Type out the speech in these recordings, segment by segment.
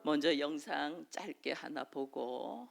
먼저 영상 짧게 하나 보고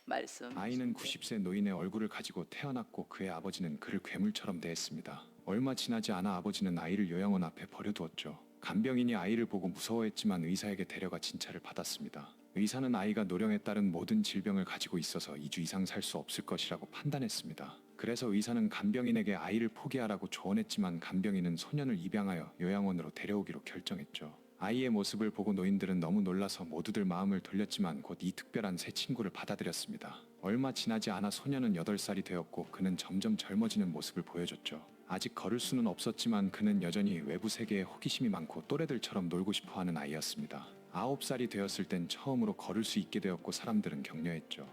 말씀. 아이는 90세 노인의 얼굴을 가지고 태어났고 그의 아버지는 그를 괴물처럼 대했습니다. 얼마 지나지 않아 아버지는 아이를 요양원 앞에 버려두었죠. 간병인이 아이를 보고 무서워했지만 의사에게 데려가 진찰을 받았습니다. 의사는 아이가 노령에 따른 모든 질병을 가지고 있어서 2주 이상 살 수 없을 것이라고 판단했습니다. 그래서 의사는 간병인에게 아이를 포기하라고 조언했지만 간병인은 소년을 입양하여 요양원으로 데려오기로 결정했죠. 아이의 모습을 보고 노인들은 너무 놀라서 모두들 마음을 돌렸지만 곧 이 특별한 새 친구를 받아들였습니다. 얼마 지나지 않아 소년은 8살이 되었고 그는 점점 젊어지는 모습을 보여줬죠. 아직 걸을 수는 없었지만 그는 여전히 외부 세계에 호기심이 많고 또래들처럼 놀고 싶어하는 아이였습니다. 9살이 되었을 땐 처음으로 걸을 수 있게 되었고 사람들은 격려했죠.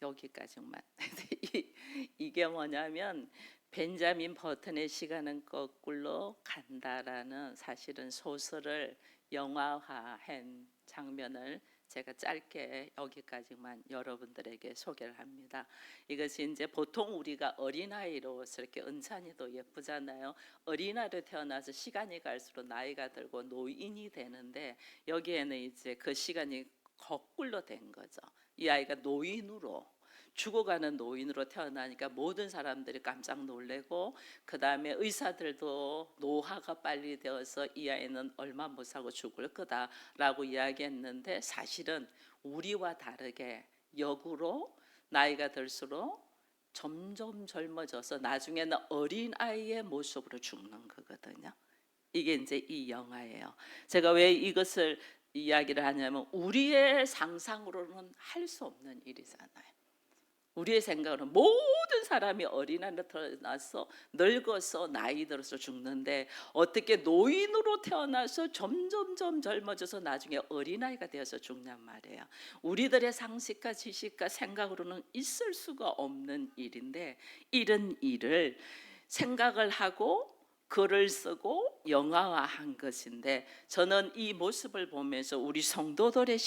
여기까지만. 이게 뭐냐면 벤자민 버튼의 시간은 거꾸로 간다라는 사실은 소설을 영화화한 장면을 제가 짧게 여기까지만 여러분들에게 소개를 합니다. 이것이 이제 보통 우리가 어린아이로 이렇게 은찬이도 예쁘잖아요. 어린아이로 태어나서 시간이 갈수록 나이가 들고 노인이 되는데 여기에는 이제 그 시간이 거꾸로 된 거죠. 이 아이가 노인으로 죽어가는 노인으로 태어나니까 모든 사람들이 깜짝 놀래고 그 다음에 의사들도 노화가 빨리 되어서 이 아이는 얼마 못 살고 죽을 거다라고 이야기했는데 사실은 우리와 다르게 역으로 나이가 들수록 점점 젊어져서 나중에는 어린아이의 모습으로 죽는 거거든요. 이게 이제 이 영화예요. 제가 왜 이것을 이야기를 하냐면 우리의 상상으로는 할 수 없는 일이잖아요. 우리의 생각으로는 모든 사람이 어린아이로 태어나서 늙어서 나이 들어서 죽는데 어떻게 노인으로 태어나서 점점점 젊어져서 나중에 어린아이가 되어서 죽냔 말이에요. 우리들의 상식과 지식과 생각으로는 있을 수가 없는 일인데 이런 일을 생각을 하고 글을 쓰고 영화화한 것인데 저는 이 모습을 보면서 우리 성도들의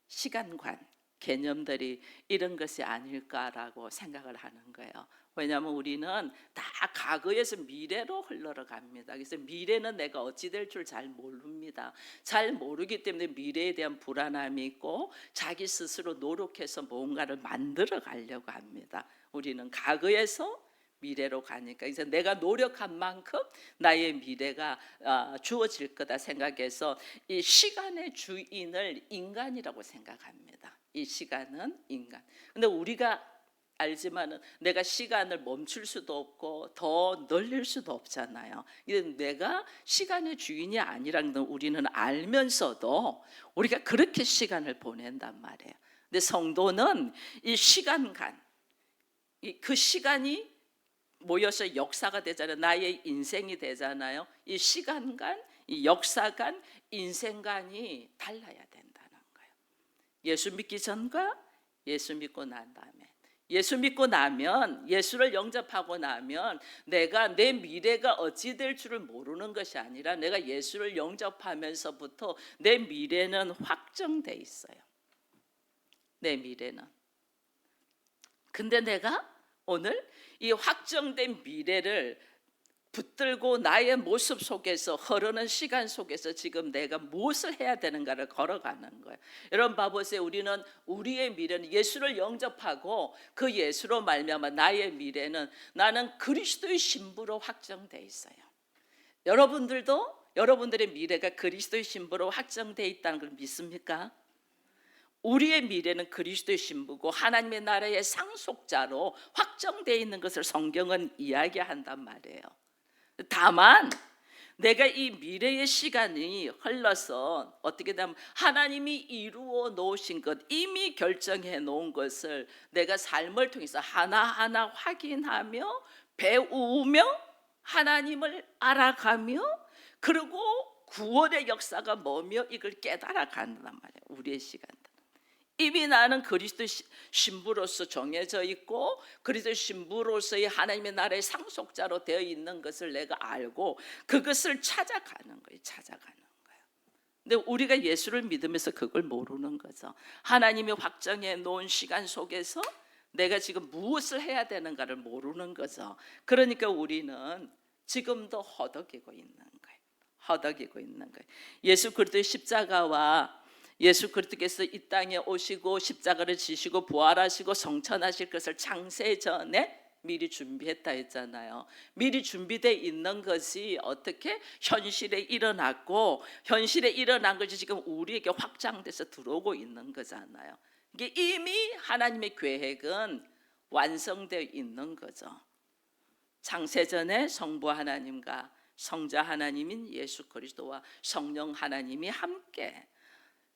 시간관 개념들이 이런 것이 아닐까라고 생각을 하는 거예요. 왜냐하면 우리는 다 과거에서 미래로 흘러갑니다. 그래서 미래는 내가 어찌 될 줄 잘 모릅니다. 잘 모르기 때문에 미래에 대한 불안함이 있고 자기 스스로 노력해서 뭔가를 만들어 가려고 합니다. 우리는 과거에서 미래로 가니까 이제 내가 노력한 만큼 나의 미래가 주어질 거다 생각해서 이 시간의 주인을 인간이라고 생각합니다. 이 시간은 인간. 근데 우리가 알지만은 내가 시간을 멈출 수도 없고 더 늘릴 수도 없잖아요. 내가 시간의 주인이 아니라는 걸 우리는 알면서도 우리가 그렇게 시간을 보낸단 말이에요. 근데 성도는 이 시간간, 그 시간이 모여서 역사가 되잖아요. 나의 인생이 되잖아요. 이 시간간, 이 역사간, 인생관이 달라야 된다는 거예요. 예수 믿기 전과 예수 믿고 난 다음에, 예수 믿고 나면, 예수를 영접하고 나면 내가 내 미래가 어찌 될 줄을 모르는 것이 아니라 내가 예수를 영접하면서부터 내 미래는 확정돼 있어요. 내 미래는. 근데 내가 오늘 이 확정된 미래를 붙들고 나의 모습 속에서 흐르는 시간 속에서 지금 내가 무엇을 해야 되는가를 걸어가는 거예요. 여러분 봐보세요. 우리는 우리의 미래는 예수를 영접하고 그 예수로 말미암아 나의 미래는 나는 그리스도의 신부로 확정돼 있어요. 여러분들도 여러분들의 미래가 그리스도의 신부로 확정돼 있다는 걸 믿습니까? 우리의 미래는 그리스도의 신부고 하나님의 나라의 상속자로 확정되어 있는 것을 성경은 이야기한단 말이에요. 다만 내가 이 미래의 시간이 흘러서 어떻게 되면 하나님이 이루어 놓으신 것, 이미 결정해 놓은 것을 내가 삶을 통해서 하나하나 확인하며 배우며 하나님을 알아가며 그리고 구원의 역사가 뭐며 이걸 깨달아 간단 말이에요. 우리의 시간. 이미 나는 그리스도 신부로서 정해져 있고 그리스도 신부로서의 하나님의 나라의 상속자로 되어 있는 것을 내가 알고 그것을 찾아가는 거예요. 근데 우리가 예수를 믿으면서 그걸 모르는 거죠. 하나님이 확정해 놓은 시간 속에서 내가 지금 무엇을 해야 되는가를 모르는 거죠. 그러니까 우리는 지금도 허덕이고 있는 거예요. 허덕이고 있는 거예요. 예수 그리스도의 십자가와 예수 그리스도께서 이 땅에 오시고 십자가를 지시고 부활하시고 성천하실 것을 창세 전에 미리 준비했다 했잖아요. 미리 준비되어 있는 것이 어떻게 현실에 일어났고 현실에 일어난 것이 지금 우리에게 확장돼서 들어오고 있는 거잖아요. 이게 이미 하나님의 계획은 완성되어 있는 거죠. 창세전에 성부 하나님과 성자 하나님인 예수 그리스도와 성령 하나님이 함께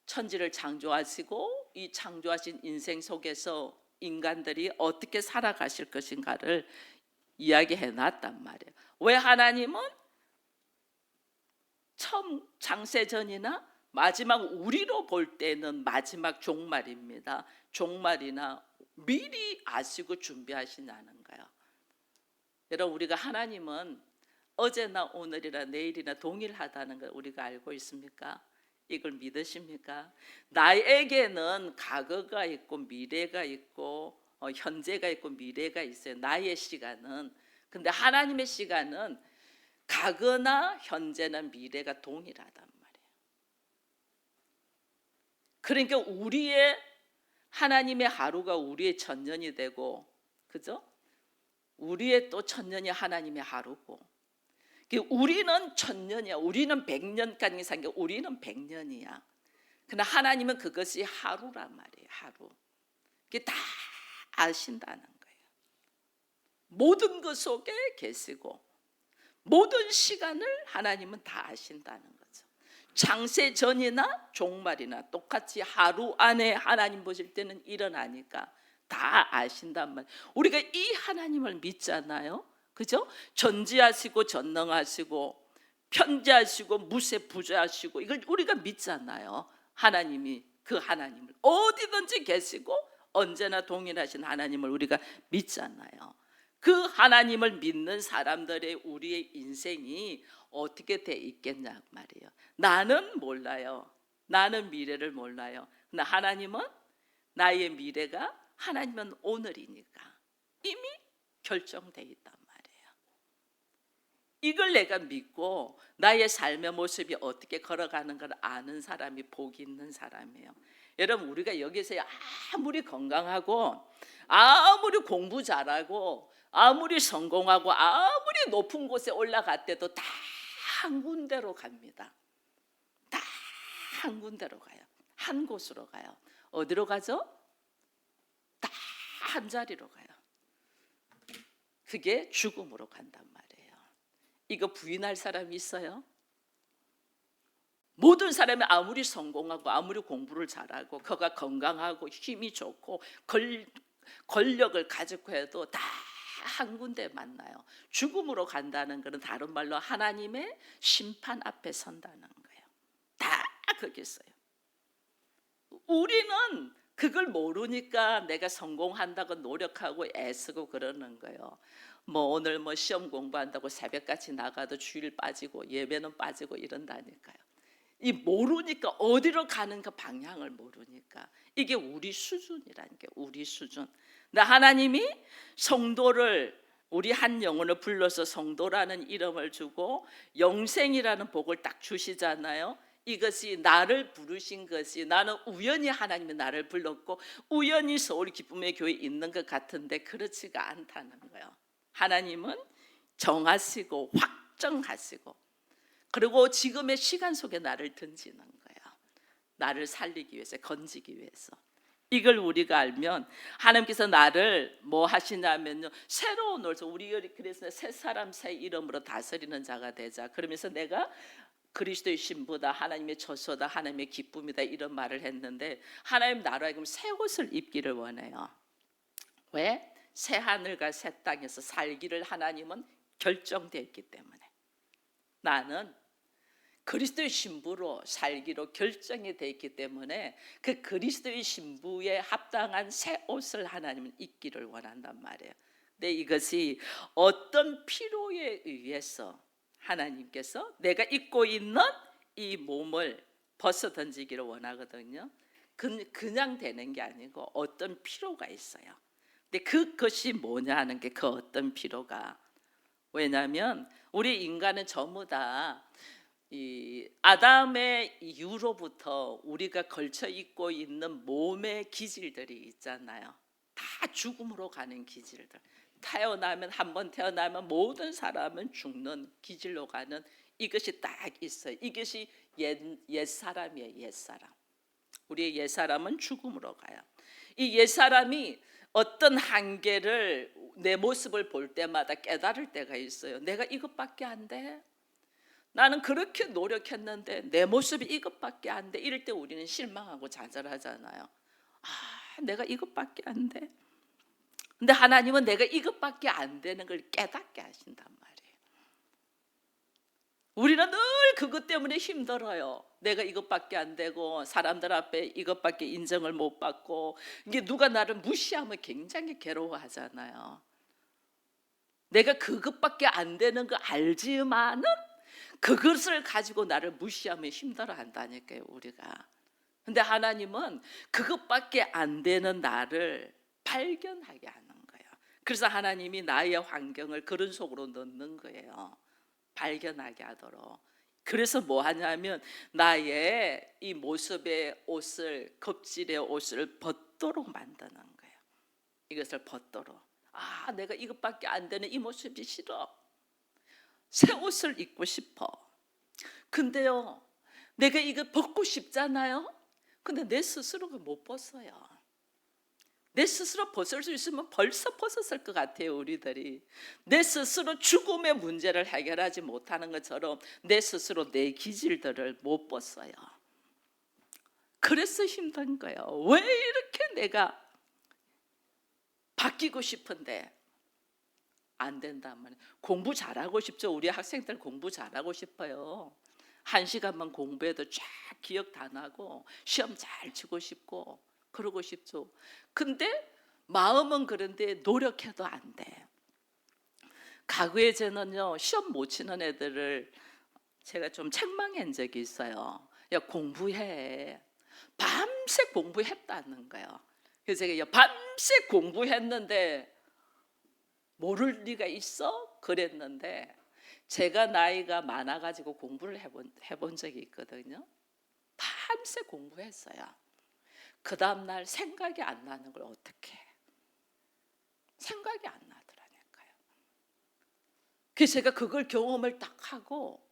천지를 창조하시고 이 창조하신 인생 속에서 인간들이 어떻게 살아가실 것인가를 이야기해 놨단 말이에요. 왜 하나님은 처음 창세전이나 마지막 우리로 볼 때는 마지막 종말입니다. 종말이나 미리 아시고 준비하시냐는 거예요. 여러분, 우리가 하나님은 어제나 오늘이나 내일이나 동일하다는 걸 우리가 알고 있습니까? 이걸 믿으십니까? 나에게는 과거가 있고 미래가 있고 현재가 있고 미래가 있어요. 나의 시간은. 근데 하나님의 시간은 과거나 현재나 미래가 동일하단 말이에요. 그러니까 우리의 하나님의 하루가 우리의 천년이 되고, 그죠? 우리의 또 천년이 하나님의 하루고, 우리는 천년이야. 우리는 100년까지 산 게 우리는 100년이야. 그러나 하나님은 그것이 하루란 말이에요. 하루. 그게 다 아신다는 거예요. 모든 것 속에 계시고 모든 시간을 하나님은 다 아신다는 거죠. 창세 전이나 종말이나 똑같이 하루 안에 하나님 보실 때는 일어나니까 다 아신단 말이에요. 우리가 이 하나님을 믿잖아요. 그죠? 전지하시고 전능하시고 편지하시고 무세부재하시고 이걸 우리가 믿잖아요. 하나님이 그 하나님을 어디든지 계시고 언제나 동일하신 하나님을 우리가 믿잖아요. 그 하나님을 믿는 사람들의 우리의 인생이 어떻게 돼 있겠냐 말이에요. 나는 몰라요. 나는 미래를 몰라요. 그러나 하나님은 나의 미래가 하나님은 오늘이니까 이미 결정돼 있단 말이에요. 이걸 내가 믿고 나의 삶의 모습이 어떻게 걸어가는 걸 아는 사람이 복이 있는 사람이에요. 여러분, 우리가 여기서 아무리 건강하고 아무리 공부 잘하고 아무리 성공하고 아무리 높은 곳에 올라갔대도 다 한 군데로 갑니다. 다 한 군데로 가요. 한 곳으로 가요. 어디로 가죠? 다 한 자리로 가요. 그게 죽음으로 간단 말이에요. 이거 부인할 사람이 있어요? 모든 사람이 아무리 성공하고 아무리 공부를 잘하고 그가 건강하고 힘이 좋고 권력을 가지고 해도 다 한 군데 만나요. 죽음으로 간다는 것은 다른 말로 하나님의 심판 앞에 선다는 거예요. 다 거기 있어요. 우리는 그걸 모르니까 내가 성공한다고 노력하고 애쓰고 그러는 거예요. 뭐 오늘 뭐 시험 공부한다고 새벽같이 나가도 주일 빠지고 예배는 빠지고 이런다니까요. 이 모르니까 어디로 가는 그 방향을 모르니까 이게 우리 수준이라는 게 우리 수준. 근데 하나님이 성도를 우리 한 영혼을 불러서 성도라는 이름을 주고 영생이라는 복을 딱 주시잖아요. 이것이 나를 부르신 것이 나는 우연히 하나님이 나를 불렀고 우연히 서울 기쁨의 교회에 있는 것 같은데 그렇지가 않다는 거예요. 하나님은 정하시고 확정하시고 그리고 지금의 시간 속에 나를 던지는 거예요. 나를 살리기 위해서, 건지기 위해서. 이걸 우리가 알면 하나님께서 나를 뭐 하시냐면요, 새로운 옷을 우리 그래서 새 사람 새 이름으로 다스리는 자가 되자. 그러면서 내가 그리스도의 신부다, 하나님의 처소다, 하나님의 기쁨이다 이런 말을 했는데 하나님 나라에 그럼 새 옷을 입기를 원해요. 왜? 새 하늘과 새 땅에서 살기를 하나님은 결정되어 있기 때문에 나는 그리스도의 신부로 살기로 결정이 되어 있기 때문에 그 그리스도의 신부에 합당한 새 옷을 하나님은 입기를 원한단 말이에요. 근데 이것이 어떤 필요에 의해서 하나님께서 내가 입고 있는 이 몸을 벗어 던지기를 원하거든요. 그냥 되는 게 아니고 어떤 필요가 있어요. 근데 그것이 뭐냐 하는 게 그 어떤 필요가. 왜냐하면 우리 인간은 전부 다 이 아담의 이후로부터 우리가 걸쳐 입고 있는 몸의 기질들이 있잖아요. 다 죽음으로 가는 기질들. 태어나면 한 번 태어나면 모든 사람은 죽는 기질로 가는 이것이 딱 있어요. 이것이 옛사람이에요. 옛사람. 우리의 옛사람은 죽음으로 가요. 이 옛사람이 어떤 한계를 내 모습을 볼 때마다 깨달을 때가 있어요. 내가 이것밖에 안 돼. 나는 그렇게 노력했는데 내 모습이 이것밖에 안 돼. 이럴 때 우리는 실망하고 좌절하잖아요. 내가 이것밖에 안 돼. 근데 하나님은 내가 이것밖에 안 되는 걸 깨닫게 하신단 말이에요. 우리는 늘 그것 때문에 힘들어요. 내가 이것밖에 안 되고 사람들 앞에 이것밖에 인정을 못 받고 이게 누가 나를 무시하면 굉장히 괴로워하잖아요. 내가 그것밖에 안 되는 거 알지만은 그것을 가지고 나를 무시하면 힘들어한다니까요, 우리가. 근데 하나님은 그것밖에 안 되는 나를 발견하게 하는 거예요. 그래서 하나님이 나의 환경을 그런 속으로 넣는 거예요. 발견하게 하도록. 그래서 뭐 하냐면 나의 이 모습의 옷을, 겁질의 옷을 벗도록 만드는 거예요. 이것을 벗도록. 내가 이것밖에 안 되는 이 모습이 싫어. 새 옷을 입고 싶어. 근데요, 내가 이거 벗고 싶잖아요. 근데 내 스스로가 못 벗어요. 내 스스로 벗을 수 있으면 벌써 벗었을 것 같아요, 우리들이. 내 스스로 죽음의 문제를 해결하지 못하는 것처럼 내 스스로 내 기질들을 못 벗어요. 그래서 힘든 거예요. 왜 이렇게 내가 바뀌고 싶은데 안 된단 말이에요. 공부 잘하고 싶죠. 우리 학생들 공부 잘하고 싶어요. 1시간만 공부해도 쫙 기억 다 나고 시험 잘 치고 싶고 그러고 싶죠. 근데 마음은 그런데 노력해도 안 돼. 과거에 저는요, 시험 못 치는 애들을 제가 좀 책망한 적이 있어요. 야, 공부해. 밤새 공부했다는 거예요. 그래서 제가 밤새 공부했는데 모를 리가 있어? 그랬는데 제가 나이가 많아가지고 공부를 해본 적이 있거든요. 밤새 공부했어요. 그 다음날 생각이 안 나는 걸 어떻게 해? 생각이 안 나더라니까요. 그래서 제가 그걸 경험을 딱 하고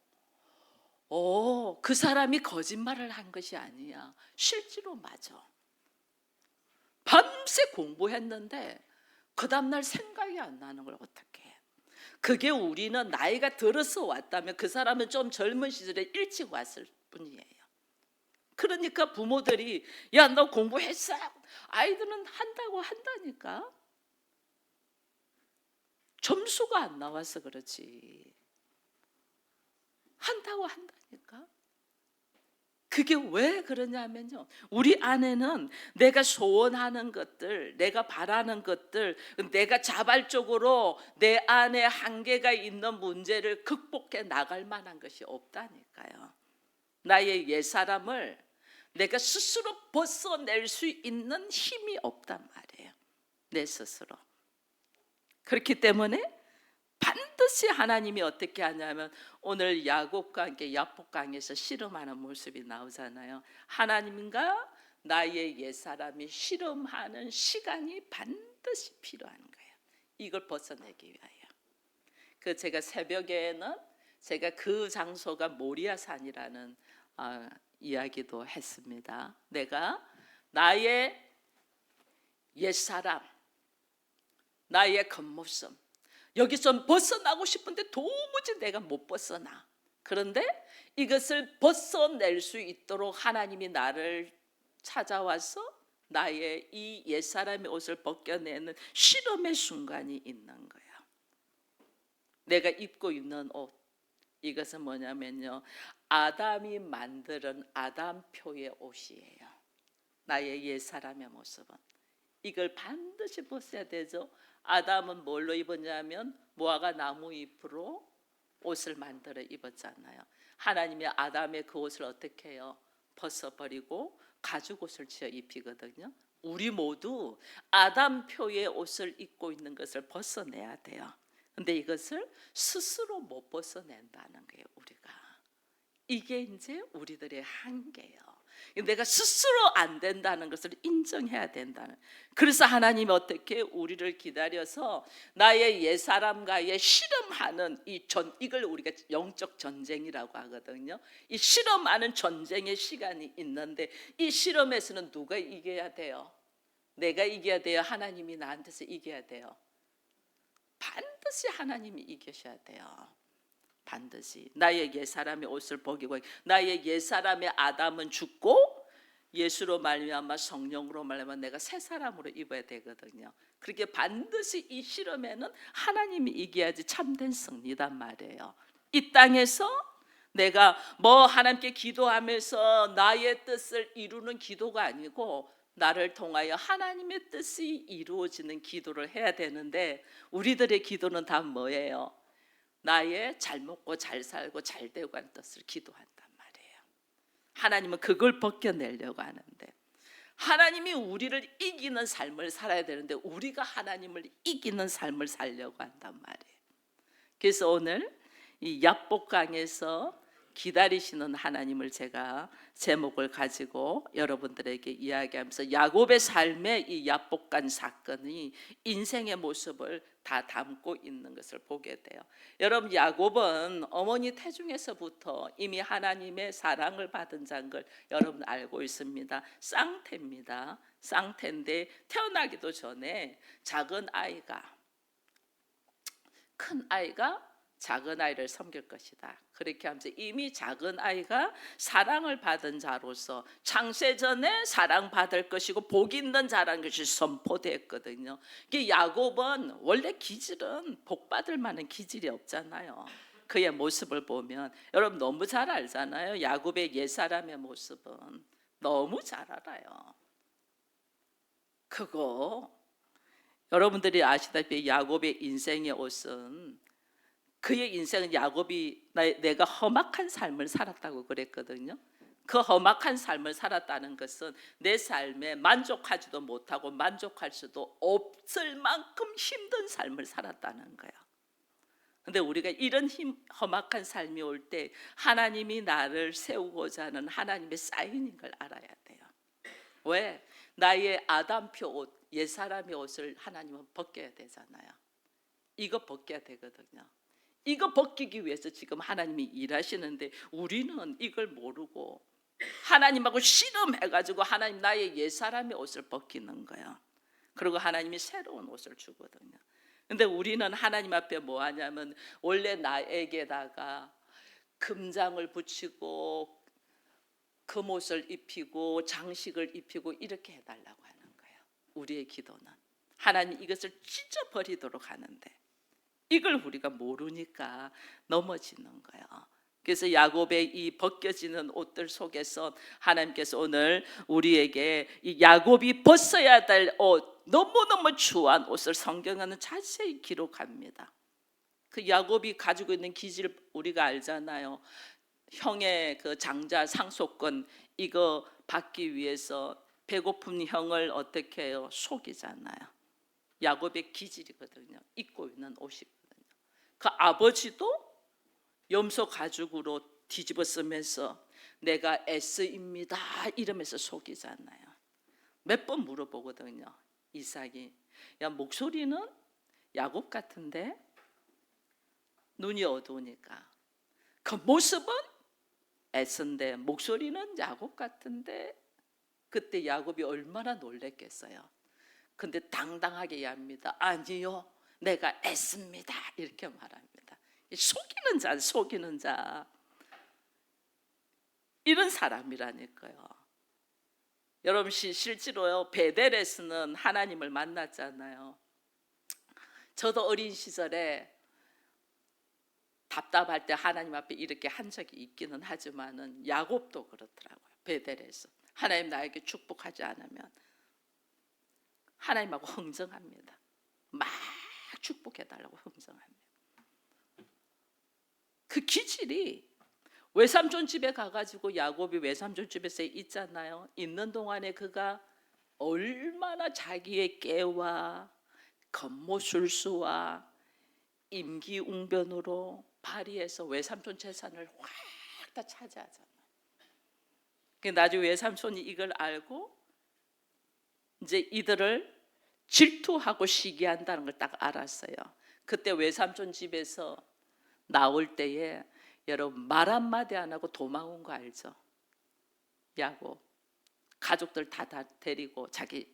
그 사람이 거짓말을 한 것이 아니야. 실제로 맞아. 밤새 공부했는데 그 다음날 생각이 안 나는 걸 어떻게 해? 그게 우리는 나이가 들어서 왔다면 그 사람은 좀 젊은 시절에 일찍 왔을 뿐이에요. 그러니까 부모들이 야, 너 공부했어? 아이들은 한다니까. 점수가 안 나와서 그렇지. 한다니까. 그게 왜 그러냐면요, 우리 안에는 내가 소원하는 것들, 내가 바라는 것들, 내가 자발적으로 내 안에 한계가 있는 문제를 극복해 나갈 만한 것이 없다니까요. 나의 옛사람을 내가 스스로 벗어낼 수 있는 힘이 없단 말이에요, 내 스스로. 그렇기 때문에 반드시 하나님이 어떻게 하냐면 오늘 야곱과 함께 야복강에서 씨름하는 모습이 나오잖아요. 하나님과 나의 옛사람이 씨름하는 시간이 반드시 필요한 거예요. 이걸 벗어내기 위하여. 그 제가 새벽에는 제가 그 장소가 모리아산이라는 이야기도 했습니다. 내가 나의 옛사람, 나의 겉모습, 여기서 벗어나고 싶은데 도무지 내가 못 벗어나. 그런데 이것을 벗어낼 수 있도록 하나님이 나를 찾아와서 나의 이 옛사람의 옷을 벗겨내는 실험의 순간이 있는 거야. 내가 입고 있는 옷, 이것은 뭐냐면요, 아담이 만드는 아담표의 옷이에요. 나의 옛사람의 모습은 이걸 반드시 벗어야 되죠. 아담은 뭘로 입었냐면 무화과 나무 잎으로 옷을 만들어 입었잖아요. 하나님이 아담의 그 옷을 어떻게 해요? 벗어버리고 가죽 옷을 지어 입히거든요. 우리 모두 아담표의 옷을 입고 있는 것을 벗어내야 돼요. 근데 이것을 스스로 못 벗어낸다는 거예요, 우리가. 이게 이제 우리들의 한계예요. 내가 스스로 안 된다는 것을 인정해야 된다는. 그래서 하나님이 어떻게 우리를 기다려서 나의 옛사람과의 실험하는 이걸 우리가 영적 전쟁이라고 하거든요. 이 실험하는 전쟁의 시간이 있는데 이 실험에서는 누가 이겨야 돼요? 내가 이겨야 돼요? 하나님이 나한테서 이겨야 돼요? 반드시 하나님이 이기셔야 돼요. 반드시. 나의 옛사람의 옷을 벗기고 나의 옛사람의 아담은 죽고 예수로 말미암아 성령으로 말미암아 내가 새 사람으로 입어야 되거든요. 그렇게 반드시 이 실험에는 하나님이 이겨야지 참된 승리단 말이에요. 이 땅에서 내가 뭐 하나님께 기도하면서 나의 뜻을 이루는 기도가 아니고 나를 통하여 하나님의 뜻이 이루어지는 기도를 해야 되는데 우리들의 기도는 다 뭐예요? 나의 잘 먹고 잘 살고 잘 되고 하는 뜻을 기도한단 말이에요. 하나님은 그걸 벗겨내려고 하는데 하나님이 우리를 이기는 삶을 살아야 되는데 우리가 하나님을 이기는 삶을 살려고 한단 말이에요. 그래서 오늘 이 야복강에서 기다리시는 하나님을 제가 제목을 가지고 여러분들에게 이야기하면서 야곱의 삶의 이 야복강 사건이 인생의 모습을 다 담고 있는 것을 보게 돼요. 여러분 야곱은 어머니 태중에서부터 이미 하나님의 사랑을 받은 자인 걸 여러분 알고 있습니다. 쌍태입니다. 쌍태인데 태어나기도 전에 작은 아이가 큰 아이가 작은 아이를 섬길 것이다. 그렇게 하면서 이미 작은 아이가 사랑을 받은 자로서 창세전에 사랑받을 것이고 복 있는 자라는 것이 선포됐거든요. 야곱은 원래 기질은 복 받을 만한 기질이 없잖아요. 그의 모습을 보면 여러분 너무 잘 알잖아요. 야곱의 옛사람의 모습은 너무 잘 알아요. 그거 여러분들이 아시다시피 야곱의 인생의 옷은 그의 인생은 야곱이 내가 험악한 삶을 살았다고 그랬거든요. 그 험악한 삶을 살았다는 것은 내 삶에 만족하지도 못하고 만족할 수도 없을 만큼 힘든 삶을 살았다는 거예요. 근데 우리가 이런 험악한 삶이 올 때 하나님이 나를 세우고자 하는 하나님의 사인인 걸 알아야 돼요. 왜? 나의 아담표 옷, 옛사람의 옷을 하나님은 벗겨야 되잖아요. 이거 벗겨야 되거든요. 이거 벗기기 위해서 지금 하나님이 일하시는데 우리는 이걸 모르고 하나님하고 씨름해가지고 하나님 나의 옛사람의 옷을 벗기는 거야. 그리고 하나님이 새로운 옷을 주거든요. 근데 우리는 하나님 앞에 뭐 하냐면 원래 나에게다가 금장을 붙이고 금옷을 입히고 장식을 입히고 이렇게 해달라고 하는 거예요. 우리의 기도는 하나님 이것을 찢어버리도록 하는데 이걸 우리가 모르니까 넘어지는 거예요. 그래서 야곱의 이 벗겨지는 옷들 속에서 하나님께서 오늘 우리에게 이 야곱이 벗어야 될 옷, 너무너무 추한 옷을 성경에는 자세히 기록합니다. 그 야곱이 가지고 있는 기질 우리가 알잖아요. 형의 그 장자 상속권 이거 받기 위해서 배고픈 형을 어떻게 해요? 속이잖아요. 야곱의 기질이거든요. 입고 있는 옷이거든요. 그 아버지도 염소 가죽으로 뒤집어 쓰면서 내가 에스입니다 이러면서 속이잖아요. 몇 번 물어보거든요. 이삭이 야 목소리는 야곱 같은데 눈이 어두우니까 그 모습은 에스인데 목소리는 야곱 같은데 그때 야곱이 얼마나 놀랬겠어요. 근데 당당하게 합니다. 아니요 내가 에스입니다 이렇게 말합니다. 속이는 자 속이는 자 이런 사람이라니까요. 여러분 실제로요 베델에서는 하나님을 만났잖아요. 저도 어린 시절에 답답할 때 하나님 앞에 이렇게 한 적이 있기는 하지만은 야곱도 그렇더라고요. 베델에서 하나님 나에게 축복하지 않으면 하나님하고 흥정합니다. 막 축복해달라고 흥정합니다. 그 기질이 외삼촌 집에 가가지고 야곱이 외삼촌 집에서 있잖아요. 있는 동안에 그가 얼마나 자기의 깨와 겉모술수와 임기웅변으로 발휘해서 외삼촌 재산을 확 다 차지하잖아. 나중에 외삼촌이 이걸 알고 이제 이들을 질투하고 시기한다는 걸 딱 알았어요. 그때 외삼촌 집에서 나올 때에 여러분 말 한마디 안 하고 도망온 거 알죠? 야곱 가족들 다 데리고 자기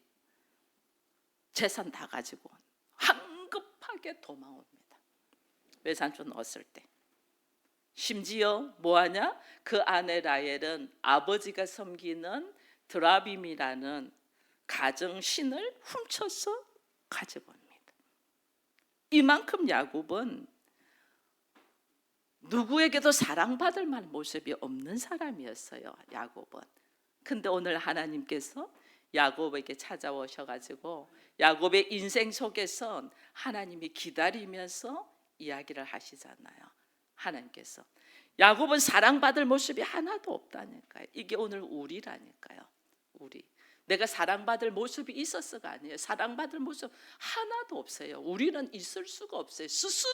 재산 다 가지고 황급하게 도망옵니다. 외삼촌 왔을 때 심지어 뭐하냐? 그 아내 라헬은 아버지가 섬기는 드라빔이라는 가정신을 훔쳐서 가지고 옵니다. 이만큼 야곱은 누구에게도 사랑받을 만한 모습이 없는 사람이었어요. 야곱은. 근데 오늘 하나님께서 야곱에게 찾아오셔가지고 야곱의 인생 속에선 하나님이 기다리면서 이야기를 하시잖아요. 하나님께서 야곱은 사랑받을 모습이 하나도 없다니까요. 이게 오늘 우리라니까요. 우리 내가 사랑받을 모습이 있었어가 아니에요. 사랑받을 모습 하나도 없어요. 우리는 있을 수가 없어요. 스스로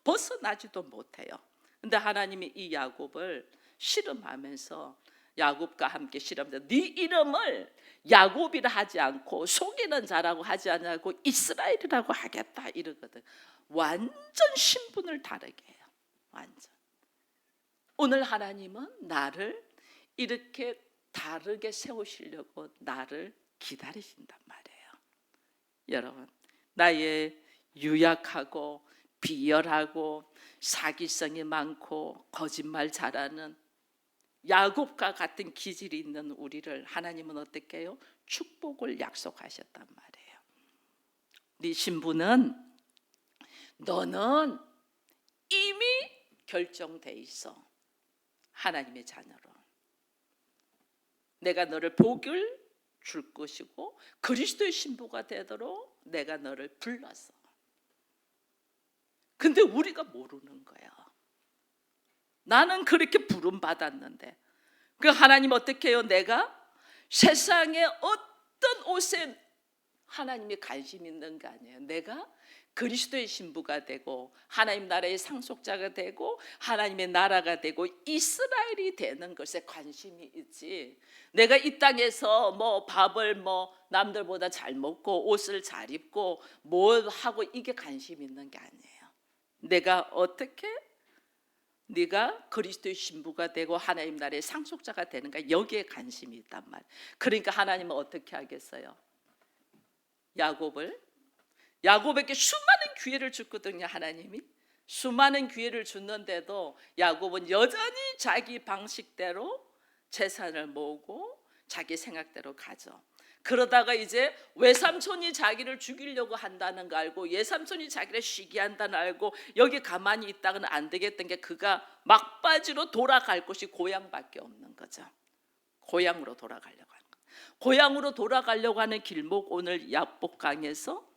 벗어나지도 못해요. 근데 하나님이 이 야곱을 씨름하면서 야곱과 함께 씨름하면서 네 이름을 야곱이라 하지 않고 속이는 자라고 하지 않고 이스라엘이라고 하겠다 이러거든. 완전 신분을 다르게 해요. 완전. 오늘 하나님은 나를 이렇게 다르게 세우시려고 나를 기다리신단 말이에요. 여러분, 나의 유약하고 비열하고 사기성이 많고 거짓말 잘하는 야곱과 같은 기질이 있는 우리를 하나님은 어떻게 해요? 축복을 약속하셨단 말이에요. 네 신부는 너는 이미 결정돼 있어. 하나님의 자녀로. 내가 너를 복을 줄 것이고 그리스도의 신부가 되도록 내가 너를 불렀어. 근데 우리가 모르는 거야. 나는 그렇게 부름 받았는데 그 하나님 어떻게 해요? 내가 세상의 어떤 옷에 하나님이 관심 있는 거 아니에요. 내가 그리스도의 신부가 되고 하나님 나라의 상속자가 되고 하나님의 나라가 되고 이스라엘이 되는 것에 관심이 있지. 내가 이 땅에서 뭐 밥을 뭐 남들보다 잘 먹고 옷을 잘 입고 뭘 하고 이게 관심 있는 게 아니에요. 내가 어떻게 네가 그리스도의 신부가 되고 하나님 나라의 상속자가 되는가 여기에 관심이 있단 말이에요. 그러니까 하나님은 어떻게 하겠어요? 야곱에게 수많은 기회를 줬거든요. 하나님이 수많은 기회를 줬는데도 야곱은 여전히 자기 방식대로 재산을 모으고 자기 생각대로 가죠. 그러다가 이제 외삼촌이 자기를 죽이려고 한다는 거 알고 외삼촌이 자기를 시기한다는 알고 여기 가만히 있다가는 안 되겠던 게 그가 막바지로 돌아갈 곳이 고향밖에 없는 거죠. 고향으로 돌아가려고 하는 거. 고향으로 돌아가려고 하는 길목 오늘 야복강에서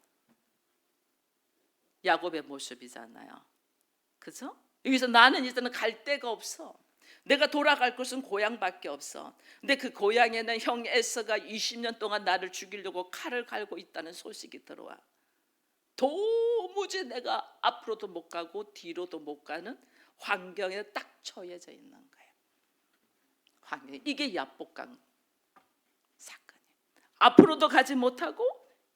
야곱의 모습이잖아요. 그죠? 여기서 나는 이제는 갈 데가 없어. 내가 돌아갈 곳은 고향밖에 없어. 근데 그 고향에는 형 에서가 20년 동안 나를 죽이려고 칼을 갈고 있다는 소식이 들어와. 도무지 내가 앞으로도 못 가고 뒤로도 못 가는 환경에 딱 처해져 있는 거예요. 환경. 이게 야복강 사건이에요. 앞으로도 가지 못하고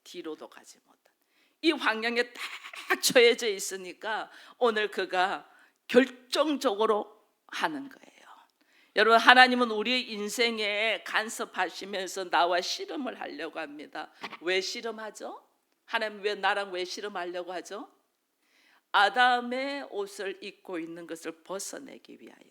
뒤로도 가지 못하고 이 환경에 딱 처해져 있으니까 오늘 그가 결정적으로 하는 거예요. 여러분 하나님은 우리의 인생에 간섭하시면서 나와 씨름을 하려고 합니다. 왜 씨름하죠? 하나님 왜 나랑 왜 씨름하려고 하죠? 아담의 옷을 입고 있는 것을 벗어내기 위하여.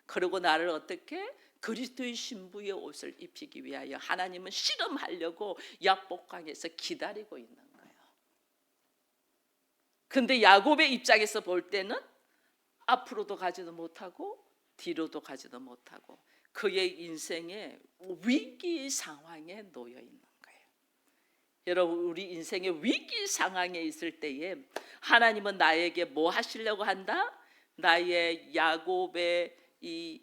그리고 나를 어떻게? 그리스도의 신부의 옷을 입히기 위하여 하나님은 씨름하려고 야복강에서 기다리고 있는 거예요. 근데 야곱의 입장에서 볼 때는 앞으로도 가지도 못하고 뒤로도 가지도 못하고 그의 인생의 위기 상황에 놓여 있는 거예요. 여러분 우리 인생의 위기 상황에 있을 때에 하나님은 나에게 뭐 하시려고 한다? 나의 야곱의 이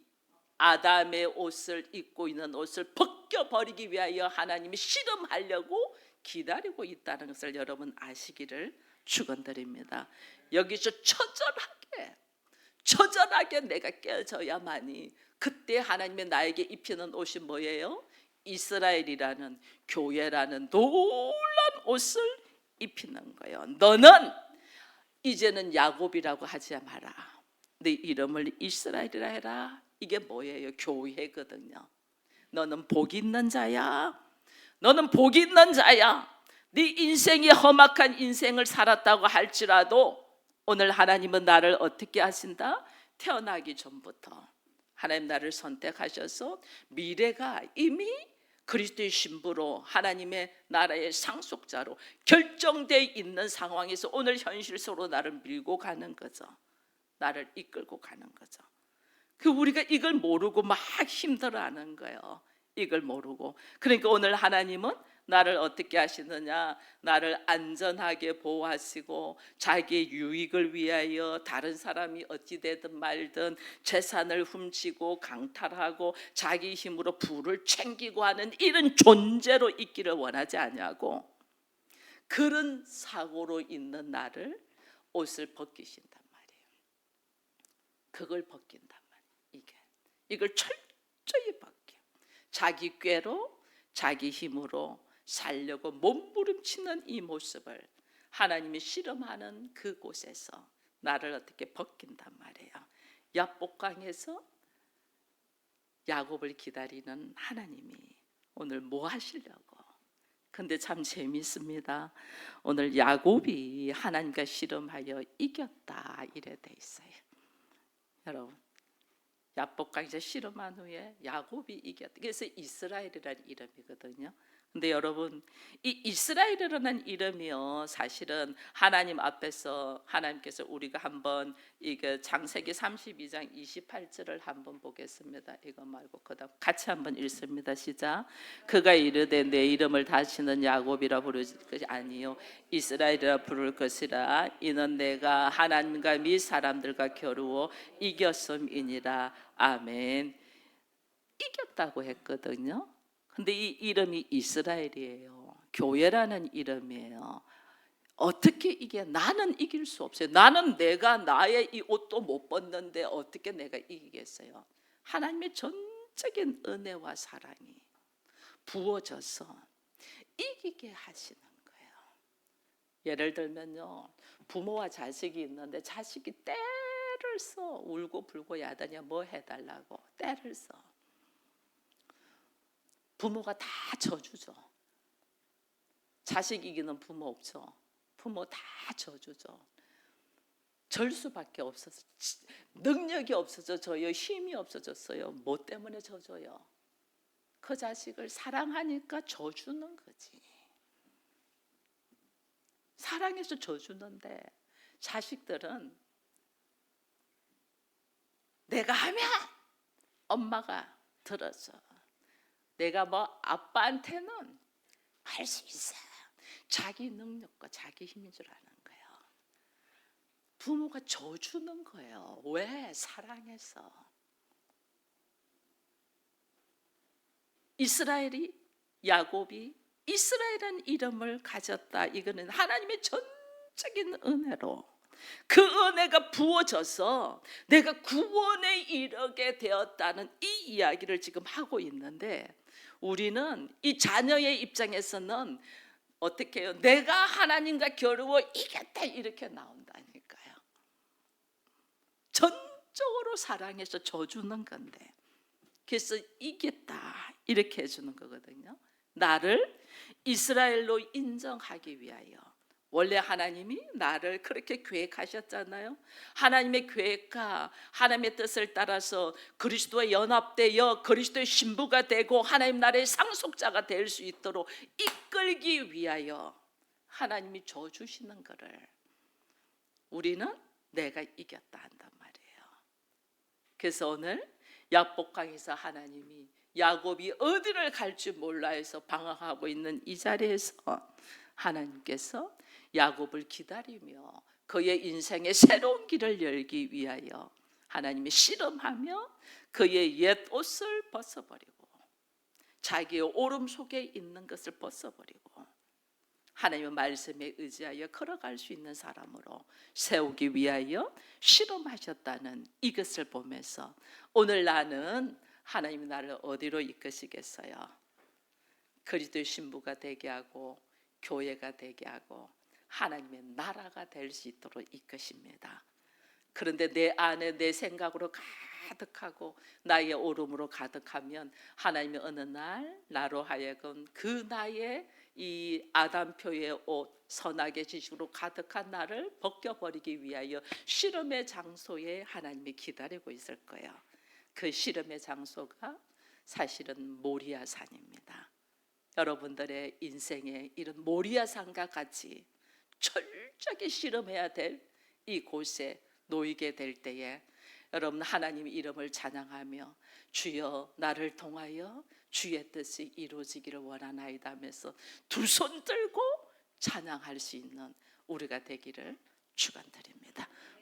아담의 옷을 입고 있는 옷을 벗겨버리기 위하여 하나님이 씨름하려고 기다리고 있다는 것을 여러분 아시기를 축원드립니다. 여기서 처절하게 처절하게 내가 깨져야만이 그때 하나님의 나에게 입히는 옷이 뭐예요? 이스라엘이라는 교회라는 놀라운 옷을 입히는 거예요. 너는 이제는 야곱이라고 하지 마라. 네 이름을 이스라엘이라 해라. 이게 뭐예요? 교회거든요. 너는 복 있는 자야. 너는 복 있는 자야. 네 인생이 험악한 인생을 살았다고 할지라도 오늘 하나님은 나를 어떻게 하신다? 태어나기 전부터 하나님 나를 선택하셔서 미래가 이미 그리스도의 신부로 하나님의 나라의 상속자로 결정되어 있는 상황에서 오늘 현실 속으로 나를 밀고 가는 거죠. 나를 이끌고 가는 거죠. 우리가 이걸 모르고 막 힘들어하는 거예요. 이걸 모르고. 그러니까 오늘 하나님은 나를 어떻게 하시느냐? 나를 안전하게 보호하시고 자기의 유익을 위하여 다른 사람이 어찌 되든 말든 재산을 훔치고 강탈하고 자기 힘으로 부를 챙기고 하는 이런 존재로 있기를 원하지 않냐고. 그런 사고로 있는 나를 옷을 벗기신단 말이에요. 그걸 벗긴단 말이에요. 이걸 철저히 벗겨. 자기 꾀로 자기 힘으로 살려고 몸부림치는 이 모습을 하나님이 실험하는 그곳에서 나를 어떻게 벗긴단 말이에요. 야복강에서 야곱을 기다리는 하나님이 오늘 뭐 하시려고. 근데 참 재밌습니다. 오늘 야곱이 하나님과 실험하여 이겼다 이래 돼 있어요. 여러분 야복강에서 실험한 후에 야곱이 이겼다. 그래서 이스라엘이라는 이름이거든요. 근데 여러분 이 이스라엘이라는 이름이요 사실은 하나님 앞에서 하나님께서 우리가 한번 이게 창세기 32장 28절을 한번 보겠습니다. 이거 말고 그다음 같이 한번 읽습니다. 시작. 그가 이르되 내 이름을 다시는 야곱이라 부를 것이 아니요 이스라엘이라 부를 것이라. 이는 내가 하나님과 및 사람들과 겨루어 이겼음이니라. 아멘. 이겼다고 했거든요. 근데 이 이름이 이스라엘이에요. 교회라는 이름이에요. 어떻게 이게 나는 이길 수 없어요. 나는 내가 나의 이 옷도 못 벗는데 어떻게 내가 이기겠어요? 하나님의 전적인 은혜와 사랑이 부어져서 이기게 하시는 거예요. 예를 들면요, 부모와 자식이 있는데 자식이 때를 써 울고 불고 야단이야 뭐 해달라고 때를 써. 부모가 다 져주죠. 자식 이기는 부모 없죠. 부모 다 져주죠. 절 수밖에 없어서 능력이 없어져요. 힘이 없어졌어요. 뭐 때문에 져줘요? 그 자식을 사랑하니까 져주는 거지. 사랑해서 져주는데 자식들은 내가 하면 엄마가 들어서 내가 뭐 아빠한테는 할 수 있어. 자기 능력과 자기 힘인 줄 아는 거예요. 부모가 져주는 거예요. 왜? 사랑해서. 이스라엘이 야곱이 이스라엘이라는 이름을 가졌다. 이거는 하나님의 전적인 은혜로 그 은혜가 부어져서 내가 구원에 이르게 되었다는 이 이야기를 지금 하고 있는데 우리는 이 자녀의 입장에서는 어떻게 해요? 내가 하나님과 겨루어 이겼다 이렇게 나온다니까요. 전적으로 사랑해서 져주는 건데 그래서 이겼다 이렇게 해주는 거거든요. 나를 이스라엘로 인정하기 위하여 원래 하나님이 나를 그렇게 계획하셨잖아요. 하나님의 계획과 하나님의 뜻을 따라서 그리스도와 연합되어 그리스도의 신부가 되고 하나님 나라의 상속자가 될 수 있도록 이끌기 위하여 하나님이 줘주시는 것을 우리는 내가 이겼다 한단 말이에요. 그래서 오늘 야복강에서 하나님이 야곱이 어디를 갈지 몰라 해서 방황하고 있는 이 자리에서 하나님께서 야곱을 기다리며 그의 인생의 새로운 길을 열기 위하여 하나님이 실험하며 그의 옛 옷을 벗어버리고 자기의 오름 속에 있는 것을 벗어버리고 하나님의 말씀에 의지하여 걸어갈 수 있는 사람으로 세우기 위하여 실험하셨다는 이것을 보면서 오늘 나는 하나님이 나를 어디로 이끄시겠어요? 그리스도의 신부가 되게 하고 교회가 되게 하고 하나님의 나라가 될 수 있도록 이끄십니다. 그런데 내 안에 내 생각으로 가득하고 나의 오름으로 가득하면 하나님이 어느 날 나로 하여금 그 나의 이 아담표의 옷 선악의 지식으로 가득한 나를 벗겨버리기 위하여 실험의 장소에 하나님이 기다리고 있을 거예요. 그 실험의 장소가 사실은 모리아산입니다. 여러분들의 인생에 이런 모리아산과 같이 철저하게 실험해야 될 이곳에 놓이게 될 때에 여러분 하나님 이름을 찬양하며 주여 나를 통하여 주의 뜻이 이루어지기를 원하나이다 하면서 두 손 들고 찬양할 수 있는 우리가 되기를 축원드립니다.